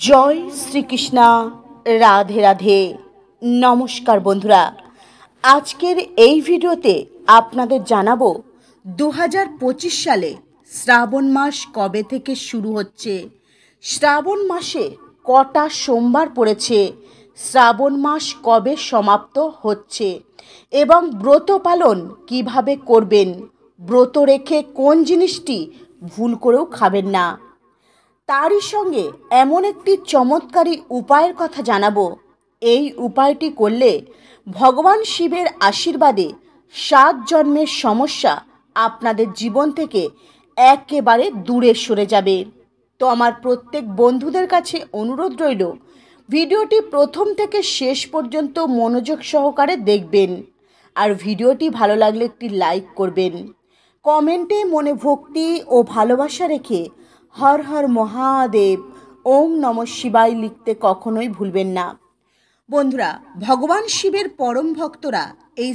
জয় শ্রীকৃষ্ণ। রাধে রাধে। নমস্কার বন্ধুরা, আজকের এই ভিডিওতে আপনাদের জানাবো 2025 সালে শ্রাবণ মাস কবে থেকে শুরু হচ্ছে, শ্রাবণ মাসে কটা সোমবার পড়েছে, শ্রাবণ মাস কবে সমাপ্ত হচ্ছে এবং ব্রত পালন কিভাবে করবেন, ব্রত রেখে কোন জিনিসটি ভুল করেও খাবেন না। তারই সঙ্গে এমন একটি চমৎকারী উপায়ের কথা জানাবো। এই উপায়টি করলে ভগবান শিবের আশীর্বাদে 7 জন্মের সমস্যা আপনাদের জীবন থেকে একেবারে দূরে সরে যাবে। তো আমার প্রত্যেক বন্ধুদের কাছে অনুরোধ রইল, ভিডিওটি প্রথম থেকে শেষ পর্যন্ত মনোযোগ সহকারে দেখবেন। আর ভিডিওটি ভালো লাগলে একটি লাইক করবেন, কমেন্টে মনে ভক্তি ও ভালোবাসা রেখে হর হর মহাদেব, ওম নমঃ শিবায় লিখতে কখনোই ভুলবেন না। বন্ধুরা, ভগবান শিবের পরম ভক্তরা এই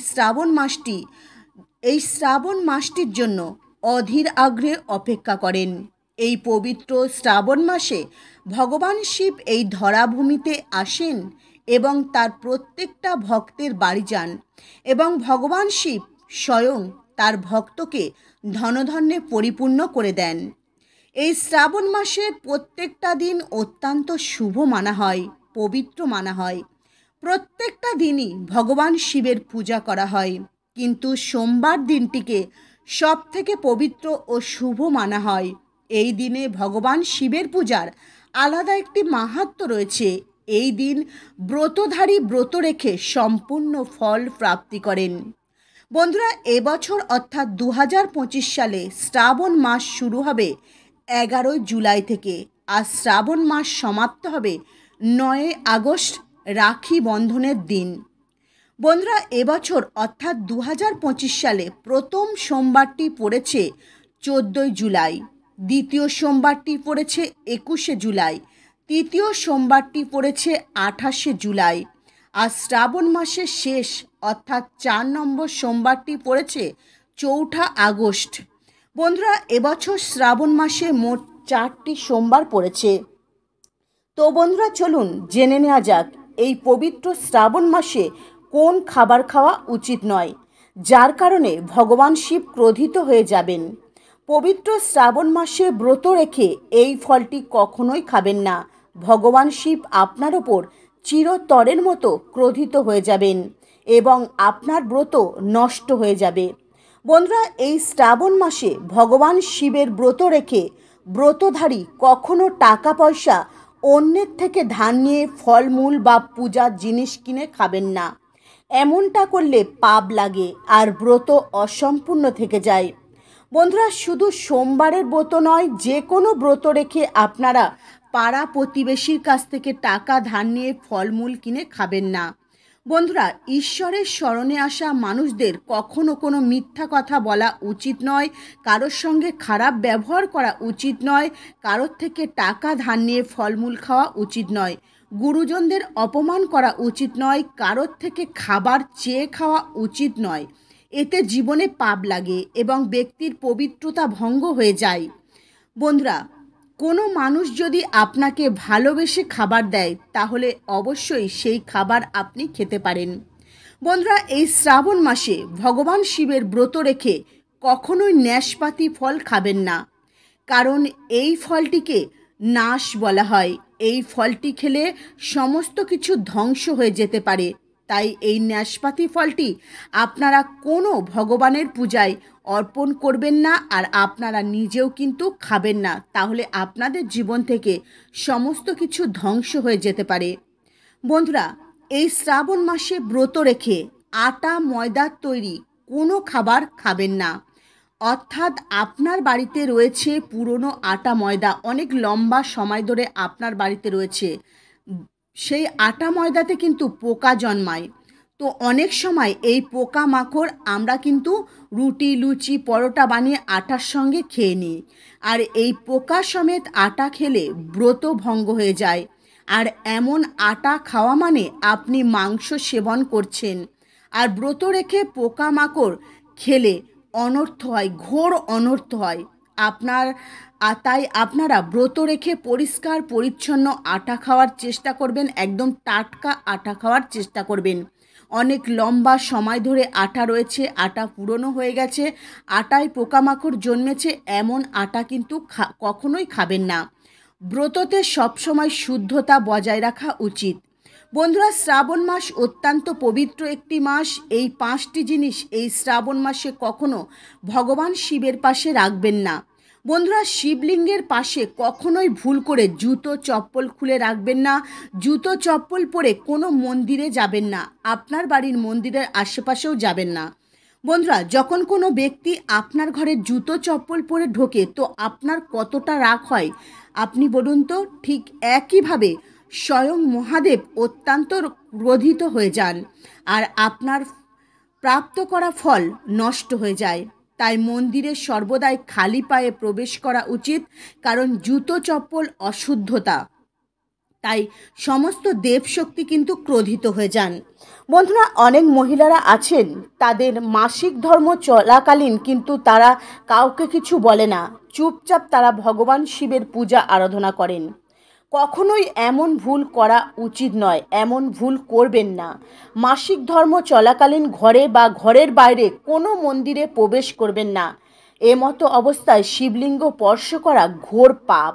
শ্রাবণ মাসটির জন্য অধীর আগ্রহে অপেক্ষা করেন। এই পবিত্র শ্রাবণ মাসে ভগবান শিব এই ধরাভূমিতে আসেন এবং তার প্রত্যেকটা ভক্তের বাড়ি যান এবং ভগবান শিব স্বয়ং তার ভক্তকে ধনধান্যে পরিপূর্ণ করে দেন। এই শ্রাবণ মাসের প্রত্যেকটা দিন অত্যন্ত শুভ মানা হয়, পবিত্র মানা হয়। প্রত্যেকটা দিনই ভগবান শিবের পূজা করা হয়, কিন্তু সোমবার দিনটিকে সব থেকে পবিত্র ও শুভ মানা হয়। এই দিনে ভগবান শিবের পূজার আলাদা একটি মাহাত্ম্য রয়েছে। এই দিন ব্রতধারী ব্রত রেখে সম্পূর্ণ ফল প্রাপ্তি করেন। বন্ধুরা, এবছর অর্থাৎ 2025 সালে শ্রাবণ মাস শুরু হবে 11 জুলাই থেকে, আর শ্রাবণ মাস সমাপ্ত হবে 9 আগস্ট, রাখি বন্ধনের দিন। বন্ধুরা, এবছর অর্থাৎ 2025 সালে প্রথম সোমবারটি পড়েছে 14 জুলাই, দ্বিতীয় সোমবারটি পড়েছে 21 জুলাই, তৃতীয় সোমবারটি পড়েছে 28 জুলাই, আর শ্রাবণ মাসের শেষ অর্থাৎ 4 নম্বর সোমবারটি পড়েছে 4 আগস্ট। বন্ধুরা, এবছর শ্রাবণ মাসে মোট 4টি সোমবার পড়েছে। তো বন্ধুরা, চলুন জেনে নেওয়া যাক এই পবিত্র শ্রাবণ মাসে কোন খাবার খাওয়া উচিত নয়, যার কারণে ভগবান শিব ক্রোধিত হয়ে যাবেন। পবিত্র শ্রাবণ মাসে ব্রত রেখে এই ফলটি কখনোই খাবেন না। ভগবান শিব আপনার ওপর চিরতরের মতো ক্রোধিত হয়ে যাবেন এবং আপনার ব্রত নষ্ট হয়ে যাবে। বন্ধুরা, এই শ্রাবণ মাসে ভগবান শিবের ব্রত রেখে ব্রতধারী কখনো টাকা পয়সা অন্যের থেকে ধার নিয়ে ফলমূল বা পূজার জিনিস কিনে খাবেন না। এমনটা করলে পাপ লাগে আর ব্রত অসম্পূর্ণ থেকে যায়। বন্ধুরা, শুধু সোমবারের ব্রত নয়, যে কোনো ব্রত রেখে আপনারা পাড়া প্রতিবেশীর কাছ থেকে টাকা ধার নিয়ে ফলমূল কিনে খাবেন না। বন্ধুরা, ঈশ্বরের শরণে আসা মানুষদের কখনো কোনো মিথ্যা কথা বলা উচিত নয়, কারোর সঙ্গে খারাপ ব্যবহার করা উচিত নয়, কারোর থেকে টাকা ধার নিয়ে ফলমূল খাওয়া উচিত নয়, গুরুজনদের অপমান করা উচিত নয়, কারোর থেকে খাবার চেয়ে খাওয়া উচিত নয়। এতে জীবনে পাপ লাগে এবং ব্যক্তির পবিত্রতা ভঙ্গ হয়ে যায়। বন্ধুরা, কোনো মানুষ যদি আপনাকে ভালোবেসে খাবার দেয়, তাহলে অবশ্যই সেই খাবার আপনি খেতে পারেন। বন্ধুরা, এই শ্রাবণ মাসে ভগবান শিবের ব্রত রেখে কখনোই ন্যাশপাতি ফল খাবেন না, কারণ এই ফলটিকে নাশ বলা হয়। এই ফলটি খেলে সমস্ত কিছু ধ্বংস হয়ে যেতে পারে। তাই এই নাশপাতি ফলটি আপনারা কোনো ভগবানের পূজায় অর্পণ করবেন না, আর আপনারা নিজেও কিন্তু খাবেন না, তাহলে আপনাদের জীবন থেকে সমস্ত কিছু ধ্বংস হয়ে যেতে পারে। বন্ধুরা, এই শ্রাবণ মাসে ব্রত রেখে আটা ময়দার তৈরি কোনো খাবার খাবেন না। অর্থাৎ আপনার বাড়িতে রয়েছে পুরনো আটা ময়দা, অনেক লম্বা সময় ধরে আপনার বাড়িতে রয়েছে, সেই আটা ময়দাতে কিন্তু পোকা জন্মায়। তো অনেক সময় এই পোকা মাকড় আমরা কিন্তু রুটি, লুচি, পরোটা বানিয়ে আটার সঙ্গে খেয়ে নিই, আর এই পোকা সমেত আটা খেলে ব্রত ভঙ্গ হয়ে যায়। আর এমন আটা খাওয়া মানে আপনি মাংস সেবন করছেন। আর ব্রত রেখে পোকা মাকড় খেলে অনর্থ হয়, ঘোর অনর্থ হয়। আপনার আর তাই আপনারা ব্রত রেখে পরিষ্কার পরিচ্ছন্ন আটা খাওয়ার চেষ্টা করবেন, একদম টাটকা আটা খাওয়ার চেষ্টা করবেন। অনেক লম্বা সময় ধরে আটা রয়েছে, আটা পুরনো হয়ে গেছে, আটায় পোকামাকড় জন্মেছে, এমন আটা কিন্তু কখনোই খাবেন না। ব্রততে সবসময় শুদ্ধতা বজায় রাখা উচিত। বন্ধুরা, শ্রাবণ মাস অত্যন্ত পবিত্র একটি মাস। এই 5টি জিনিস এই শ্রাবণ মাসে কখনো ভগবান শিবের পাশে রাখবেন না। বন্ধুরা, শিবলিঙ্গের পাশে কখনোই ভুল করে জুতো চপ্পল খুলে রাখবেন না। জুতো চপ্পল পরে কোনো মন্দিরে যাবেন না, আপনার বাড়ির মন্দিরের আশেপাশেও যাবেন না। বন্ধুরা, যখন কোনো ব্যক্তি আপনার ঘরে জুতো চপ্পল পরে ঢোকে তো আপনার কতটা রাগ হয় আপনি বলুন তো। ঠিক একইভাবে স্বয়ং মহাদেব অত্যন্ত ক্রোধিত হয়ে যান আর আপনার প্রাপ্ত করা ফল নষ্ট হয়ে যায়। তাই মন্দিরে সর্বদাই খালি পায়ে প্রবেশ করা উচিত, কারণ জুতো চপ্পল অশুদ্ধতা। তাই সমস্ত দেবশক্তি কিন্তু ক্রোধিত হয়ে যান। বন্ধুরা, অনেক মহিলারা আছেন তাদের মাসিক ধর্ম চলাকালীন কিন্তু তারা কাউকে কিছু বলে না, চুপচাপ তারা ভগবান শিবের পূজা আরাধনা করেন। কখনোই এমন ভুল করা উচিত নয়, এমন ভুল করবেন না। মাসিক ধর্ম চলাকালীন ঘরে বা ঘরের বাইরে কোনো মন্দিরে প্রবেশ করবেন না। এমতো অবস্থায় শিবলিঙ্গ স্পর্শ করা ঘোর পাপ।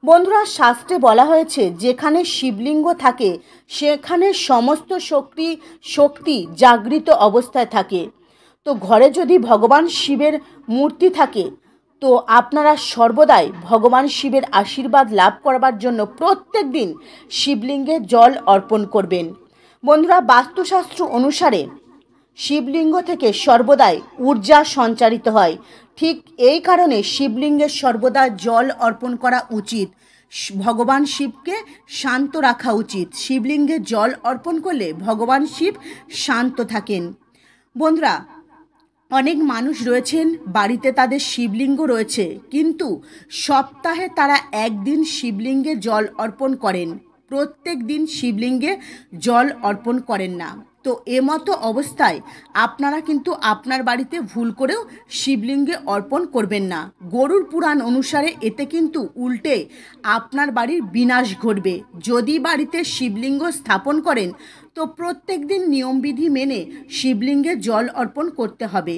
বন্ধুরা, শাস্ত্রে বলা হয়েছে যেখানে শিবলিঙ্গ থাকে সেখানে সমস্ত শক্তি জাগৃত অবস্থায় থাকে। তো ঘরে যদি ভগবান শিবের মূর্তি থাকে তো আপনারা সর্বদাই ভগবান শিবের আশীর্বাদ লাভ করবার জন্য প্রত্যেক দিন শিবলিঙ্গে জল অর্পণ করবেন। বন্ধুরা, বাস্তুশাস্ত্র অনুসারে শিবলিঙ্গ থেকে সর্বদাই ঊর্জা সঞ্চারিত হয়। ঠিক এই কারণে শিবলিঙ্গে সর্বদা জল অর্পণ করা উচিত। ভগবান শিবকে শান্ত রাখা উচিত। শিবলিঙ্গে জল অর্পণ করলে ভগবান শিব শান্ত থাকেন। বন্ধুরা, অনেক মানুষ রয়েছেন বাড়িতে তাদের শিবলিঙ্গ রয়েছে, কিন্তু সপ্তাহে তারা একদিন শিবলিঙ্গে জল অর্পণ করেন, প্রত্যেক দিন শিবলিঙ্গে জল অর্পণ করেন না। তো এমতো অবস্থায় আপনারা কিন্তু আপনার বাড়িতে ভুল করেও শিবলিঙ্গে অর্পণ করবেন না। গরুর পুরাণ অনুসারে এতে কিন্তু উল্টে আপনার বাড়ির বিনাশ ঘটবে। যদি বাড়িতে শিবলিঙ্গ স্থাপন করেন তো প্রত্যেক দিন নিয়মবিধি মেনে শিবলিঙ্গে জল অর্পণ করতে হবে।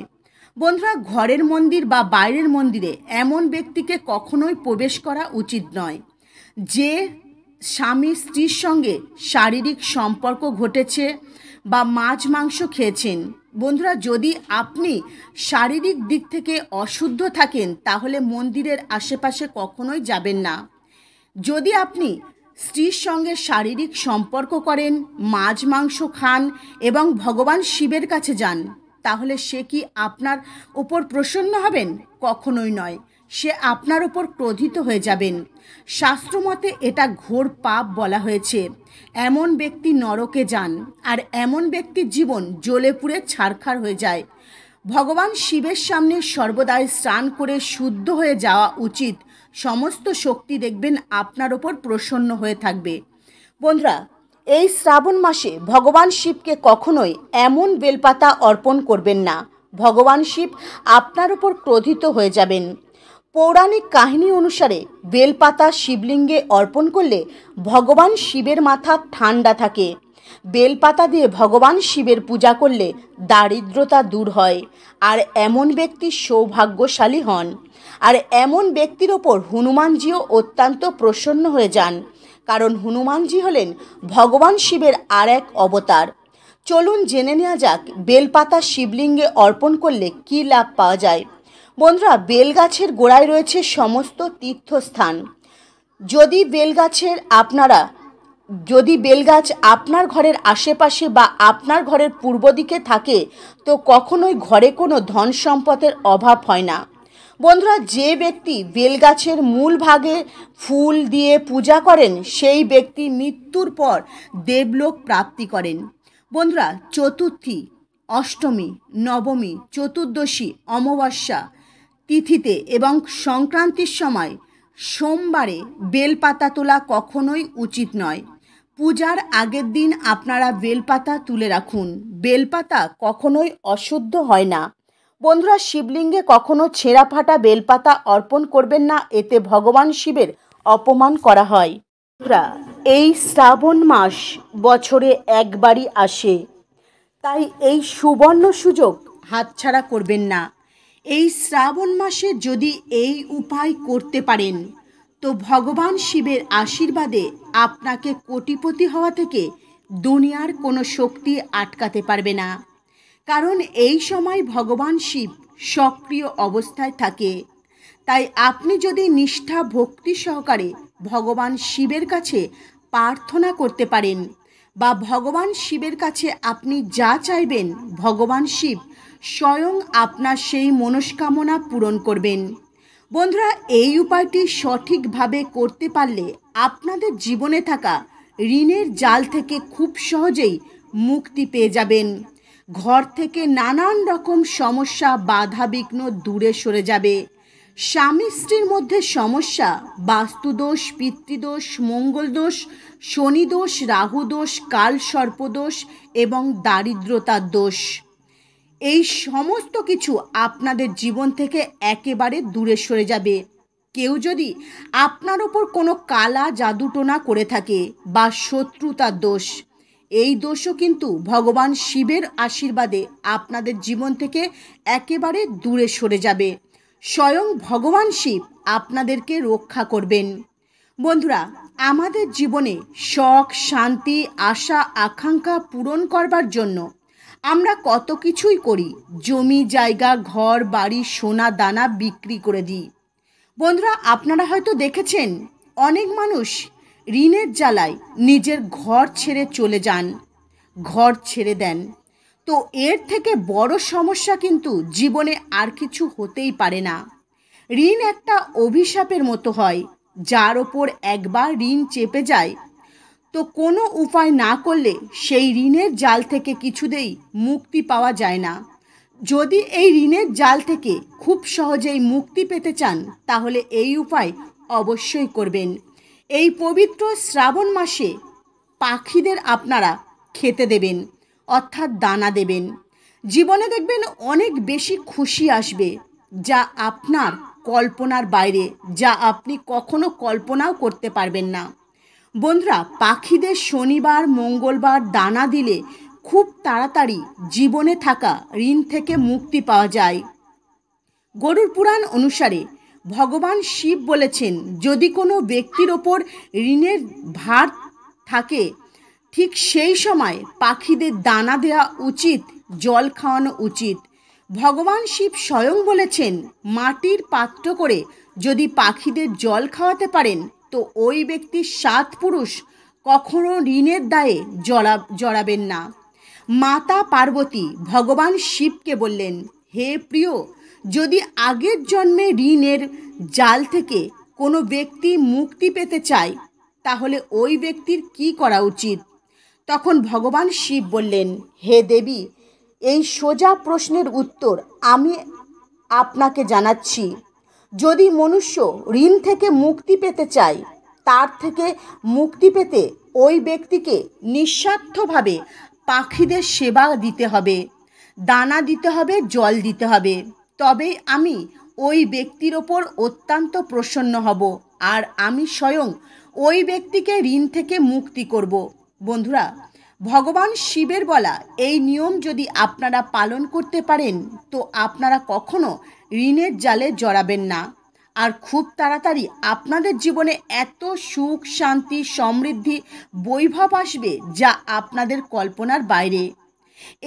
বন্ধুরা, ঘরের মন্দির বা বাইরের মন্দিরে এমন ব্যক্তিকে কখনোই প্রবেশ করা উচিত নয় যে স্বামী স্ত্রীর সঙ্গে শারীরিক সম্পর্ক ঘটেছে বা মাছ মাংস খেয়েছেন। বন্ধুরা, যদি আপনি শারীরিক দিক থেকে অশুদ্ধ থাকেন তাহলে মন্দিরের আশেপাশে কখনোই যাবেন না। যদি আপনি স্ত্রীর সঙ্গে শারীরিক সম্পর্ক করেন, মাছ মাংস খান এবং ভগবান শিবের কাছে যান, তাহলে সে কি আপনার ওপর প্রসন্ন হবেন? কখনোই নয়, সে আপনার ওপর ক্রোধিত হয়ে যাবেন। শাস্ত্রমতে এটা ঘোর পাপ বলা হয়েছে। এমন ব্যক্তি নরকে যান আর এমন ব্যক্তির জীবন জ্বলে পুড়ে ছারখার হয়ে যায়। ভগবান শিবের সামনে সর্বদাই স্নান করে শুদ্ধ হয়ে যাওয়া উচিত। সমস্ত শক্তি দেখবেন আপনার ওপর প্রসন্ন হয়ে থাকবে। বন্ধুরা, এই শ্রাবণ মাসে ভগবান শিবকে কখনোই এমন বেলপাতা অর্পণ করবেন না, ভগবান শিব আপনার ওপর ক্রোধিত হয়ে যাবেন। পৌরাণিক কাহিনী অনুসারে বেলপাতা শিবলিঙ্গে অর্পণ করলে ভগবান শিবের মাথা ঠান্ডা থাকে। বেলপাতা দিয়ে ভগবান শিবের পূজা করলে দারিদ্রতা দূর হয় আর এমন ব্যক্তি সৌভাগ্যশালী হন। আর এমন ব্যক্তির ওপর হনুমানজিও অত্যন্ত প্রসন্ন হয়ে যান, কারণ হনুমানজি হলেন ভগবান শিবের আর এক অবতার। চলুন জেনে নেওয়া যাক বেলপাতা শিবলিঙ্গে অর্পণ করলে কী লাভ পাওয়া যায়। বন্ধুরা, বেলগাছের গোড়ায় রয়েছে সমস্ত তীর্থস্থান। যদি বেলগাছ আপনার ঘরের আশেপাশে বা আপনার ঘরের পূর্ব দিকে থাকে তো কখনোই ঘরে কোনো ধন সম্পদের অভাব হয় না। বন্ধুরা, যে ব্যক্তি বেলগাছের মূল ভাগে ফুল দিয়ে পূজা করেন সেই ব্যক্তি মৃত্যুর পর দেবলোক প্রাপ্তি করেন। বন্ধুরা, চতুর্থী, অষ্টমী, নবমী, চতুর্দশী, অমাবস্যা তিথিতে এবং সংক্রান্তির সময় সোমবারে বেলপাতা তোলা কখনোই উচিত নয়। পূজার আগের দিন আপনারা বেলপাতা তুলে রাখুন। বেলপাতা কখনোই অশুদ্ধ হয় না। বন্ধুরা, শিবলিঙ্গে কখনো ছেঁড়া ফাটা বেলপাতা অর্পণ করবেন না, এতে ভগবান শিবের অপমান করা হয়। বন্ধুরা, এই শ্রাবণ মাস বছরে একবারই আসে, তাই এই সুবর্ণ সুযোগ হাতছাড়া করবেন না। এই শ্রাবণ মাসে যদি এই উপায় করতে পারেন তো ভগবান শিবের আশীর্বাদে আপনাকে কোটিপতি হওয়া থেকে দুনিয়ার কোনো শক্তি আটকাতে পারবে না। কারণ এই সময় ভগবান শিব সক্রিয় অবস্থায় থাকে। তাই আপনি যদি নিষ্ঠা ভক্তি সহকারে ভগবান শিবের কাছে প্রার্থনা করতে পারেন বা ভগবান শিবের কাছে আপনি যা চাইবেন, ভগবান শিব স্বয়ং আপনার সেই মনস্কামনা পূরণ করবেন। বন্ধুরা, এই উপায়টি সঠিকভাবে করতে পারলে আপনাদের জীবনে থাকা ঋণের জাল থেকে খুব সহজেই মুক্তি পেয়ে যাবেন। ঘর থেকে নানান রকম সমস্যা বাধা বিঘ্ন দূরে সরে যাবে। স্বামী স্ত্রীর মধ্যে সমস্যা, বাস্তুদোষ, পিতৃদোষ, মঙ্গলদোষ, শনিদোষ, রাহুদোষ, কাল সর্পদোষ এবং দারিদ্রতার দোষ, এই সমস্ত কিছু আপনাদের জীবন থেকে একেবারে দূরে সরে যাবে। কেউ যদি আপনার ওপর কোনো কালা জাদুটোনা করে থাকে বা শত্রুতার দোষ, এই দোষও কিন্তু ভগবান শিবের আশীর্বাদে আপনাদের জীবন থেকে একেবারে দূরে সরে যাবে। স্বয়ং ভগবান শিব আপনাদেরকে রক্ষা করবেন। বন্ধুরা, আমাদের জীবনে শখ, শান্তি, আশা, আকাঙ্ক্ষা পূরণ করবার জন্য আমরা কত কিছুই করি। জমি জায়গা, ঘর বাড়ি, সোনা দানা বিক্রি করে দিই। বন্ধুরা, আপনারা হয়তো দেখেছেন অনেক মানুষ ঋণের জ্বালায় নিজের ঘর ছেড়ে চলে যান, ঘর ছেড়ে দেন। তো এর থেকে বড় সমস্যা কিন্তু জীবনে আর কিছু হতেই পারে না। ঋণ একটা অভিশাপের মতো হয়, যার ওপর একবার ঋণ চেপে যায় তো কোনো উপায় না করলে সেই ঋণের জাল থেকে কিছুতেই মুক্তি পাওয়া যায় না। যদি এই ঋণের জাল থেকে খুব সহজেই মুক্তি পেতে চান তাহলে এই উপায় অবশ্যই করবেন। এই পবিত্র শ্রাবণ মাসে পাখিদের আপনারা খেতে দেবেন, অর্থাৎ দানা দেবেন। জীবনে দেখবেন অনেক বেশি খুশি আসবে, যা আপনার কল্পনার বাইরে, যা আপনি কখনো কল্পনাও করতে পারবেন না। বন্ধুরা, পাখিদের শনিবার মঙ্গলবার দানা দিলে খুব তাড়াতাড়ি জীবনে থাকা ঋণ থেকে মুক্তি পাওয়া যায়। গরুড় পুরাণ অনুসারে ভগবান শিব বলেছেন, যদি কোনো ব্যক্তির ওপর ঋণের ভার থাকে ঠিক সেই সময় পাখিদের দানা দেওয়া উচিত, জল খাওয়ানো উচিত। ভগবান শিব স্বয়ং বলেছেন, মাটির পাত্র করে যদি পাখিদের জল খাওয়াতে পারেন তো ওই ব্যক্তির 7 পুরুষ কখনো ঋণের দায়ে জড়াবেন না। মাতা পার্বতী ভগবান শিবকে বললেন, হে প্রিয়, যদি আগের জন্মে ঋণের জাল থেকে কোনো ব্যক্তি মুক্তি পেতে চায় তাহলে ওই ব্যক্তির কি করা উচিত? তখন ভগবান শিব বললেন, হে দেবী, এই সোজা প্রশ্নের উত্তর আমি আপনাকে জানাচ্ছি। যদি মনুষ্য ঋণ থেকে মুক্তি পেতে চায়, তার থেকে মুক্তি পেতে ওই ব্যক্তিকে নিঃস্বার্থভাবে পাখিদের সেবা দিতে হবে, দানা দিতে হবে, জল দিতে হবে। তবেই আমি ওই ব্যক্তির ওপর অত্যন্ত প্রসন্ন হব আর আমি স্বয়ং ওই ব্যক্তিকে ঋণ থেকে মুক্তি করব। বন্ধুরা, ভগবান শিবের বলা এই নিয়ম যদি আপনারা পালন করতে পারেন তো আপনারা কখনো ঋণের জালে জড়াবেন না। আর খুব তাড়াতাড়ি আপনাদের জীবনে এত সুখ, শান্তি, সমৃদ্ধি, বৈভব আসবে যা আপনাদের কল্পনার বাইরে।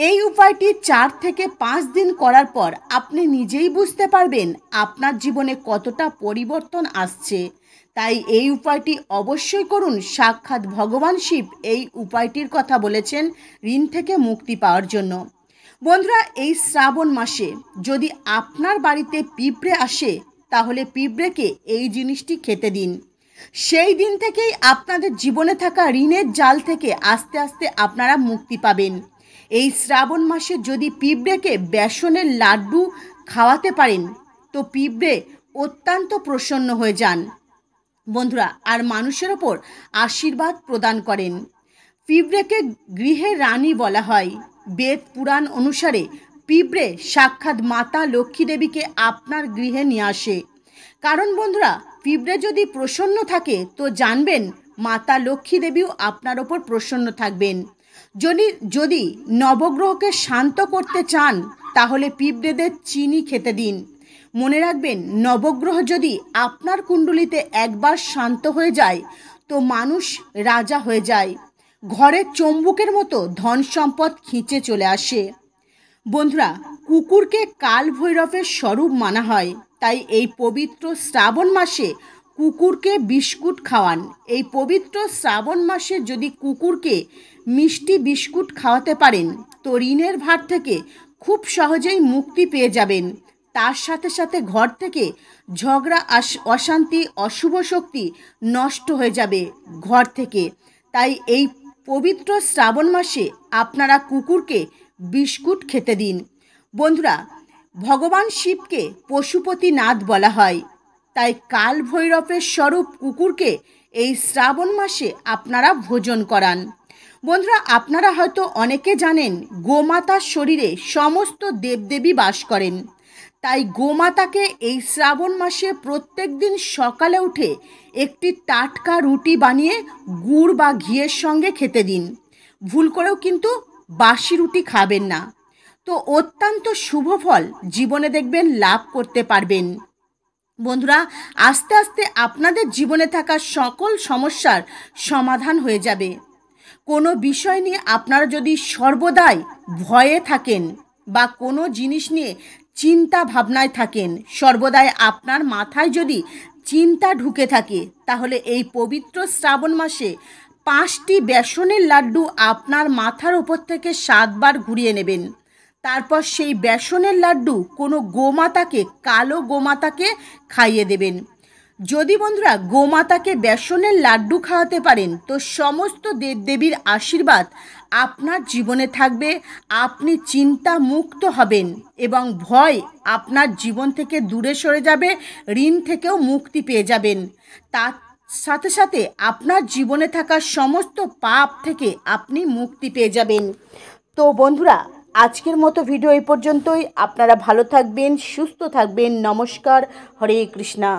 এই উপায়টি 4 থেকে 5 দিন করার পর আপনি নিজেই বুঝতে পারবেন আপনার জীবনে কতটা পরিবর্তন আসছে। তাই এই উপায়টি অবশ্যই করুন। সাক্ষাৎ ভগবান শিব এই উপায়টির কথা বলেছেন ঋণ থেকে মুক্তি পাওয়ার জন্য। বন্ধুরা, এই শ্রাবণ মাসে যদি আপনার বাড়িতে পিঁপড়ে আসে তাহলে পিঁপড়েকে এই জিনিসটি খেতে দিন। সেই দিন থেকেই আপনাদের জীবনে থাকা ঋণের জাল থেকে আস্তে আস্তে আপনারা মুক্তি পাবেন। এই শ্রাবণ মাসে যদি পিঁপড়েকে বেসনের লাড্ডু খাওয়াতে পারেন তো পিঁপড়ে অত্যন্ত প্রসন্ন হয়ে যান বন্ধুরা, আর মানুষের ওপর আশীর্বাদ প্রদান করেন। পিঁপড়েকে গৃহের রানী বলা হয়। বেদ পুরাণ অনুসারে পিঁপড়ে সাক্ষাৎ মাতা লক্ষ্মী দেবীকে আপনার গৃহে নিয়ে আসে। কারণ বন্ধুরা, পিঁপড়ে যদি প্রসন্ন থাকে তো জানবেন মাতা লক্ষ্মী দেবীও আপনার ওপর প্রসন্ন থাকবেন। যদি নবগ্রহকে শান্ত করতে চান তাহলে পিঁপড়েদের চিনি খেতে দিন। মনে রাখবেন, নবগ্রহ যদি আপনার কুণ্ডলিতে একবার শান্ত হয়ে যায় তো মানুষ রাজা হয়ে যায়। ঘরের চম্বুকের মতো ধন সম্পদ খিঁচে চলে আসে। বন্ধুরা, কুকুরকে কাল ভৈরবের স্বরূপ মানা হয়, তাই এই পবিত্র শ্রাবণ মাসে কুকুরকে বিস্কুট খাওয়ান। এই পবিত্র শ্রাবণ মাসে যদি কুকুরকে মিষ্টি বিস্কুট খাওয়াতে পারেন তো ঋণের ভার থেকে খুব সহজেই মুক্তি পেয়ে যাবেন। তার সাথে সাথে ঘর থেকে ঝগড়া, অশান্তি, অশুভ শক্তি নষ্ট হয়ে যাবে ঘর থেকে। তাই এই পবিত্র শ্রাবণ মাসে আপনারা কুকুরকে বিস্কুট খেতে দিন। বন্ধুরা, ভগবান শিবকে পশুপতিনাথ বলা হয়, তাই কাল ভৈরবের স্বরূপ কুকুরকে এই শ্রাবণ মাসে আপনারা ভোজন করান। বন্ধুরা, আপনারা হয়তো অনেকে জানেন গোমাতার শরীরে সমস্ত দেবদেবী বাস করেন। তাই গোমাতাকে এই শ্রাবণ মাসে প্রত্যেক দিন সকালে উঠে একটি টাটকা রুটি বানিয়ে গুড় বা ঘিয়ের সঙ্গে খেতে দিন। ভুল করেও কিন্তু বাসি রুটি খাবেন না। তো অত্যন্ত শুভ ফল জীবনে দেখবেন লাভ করতে পারবেন। বন্ধুরা, আস্তে আস্তে আপনাদের জীবনে থাকা সকল সমস্যার সমাধান হয়ে যাবে। কোনো বিষয় নিয়ে আপনারা যদি সর্বদাই ভয়ে থাকেন বা কোনো জিনিস নিয়ে চিন্তা ভাবনায় থাকেন, সর্বদাই আপনার মাথায় যদি চিন্তা ঢুকে থাকে, তাহলে এই পবিত্র শ্রাবণ মাসে 5টি বেসনের লাড্ডু আপনার মাথার ওপর থেকে 7 বার ঘুরিয়ে নেবেন। তারপর সেই বেসনের লাড্ডু কোনো গোমাতাকে, কালো গোমাতাকে খাইয়ে দেবেন। যদি বন্ধুরা গোমাতাকে বেসনের লাড্ডু খাওয়াতে পারেন তো সমস্ত দেবদেবীর আশীর্বাদ আপনার জীবনে থাকবে। আপনি চিন্তা মুক্ত হবেন এবং ভয় আপনার জীবন থেকে দূরে সরে যাবে। ঋণ থেকেও মুক্তি পেয়ে যাবেন। তার সাথে সাথে আপনার জীবনে থাকা সমস্ত পাপ থেকে আপনি মুক্তি পেয়ে যাবেন। তো বন্ধুরা, আজকের মতো ভিডিও এই পর্যন্তই। আপনারা ভালো থাকবেন, সুস্থ থাকবেন। নমস্কার। হরে কৃষ্ণা।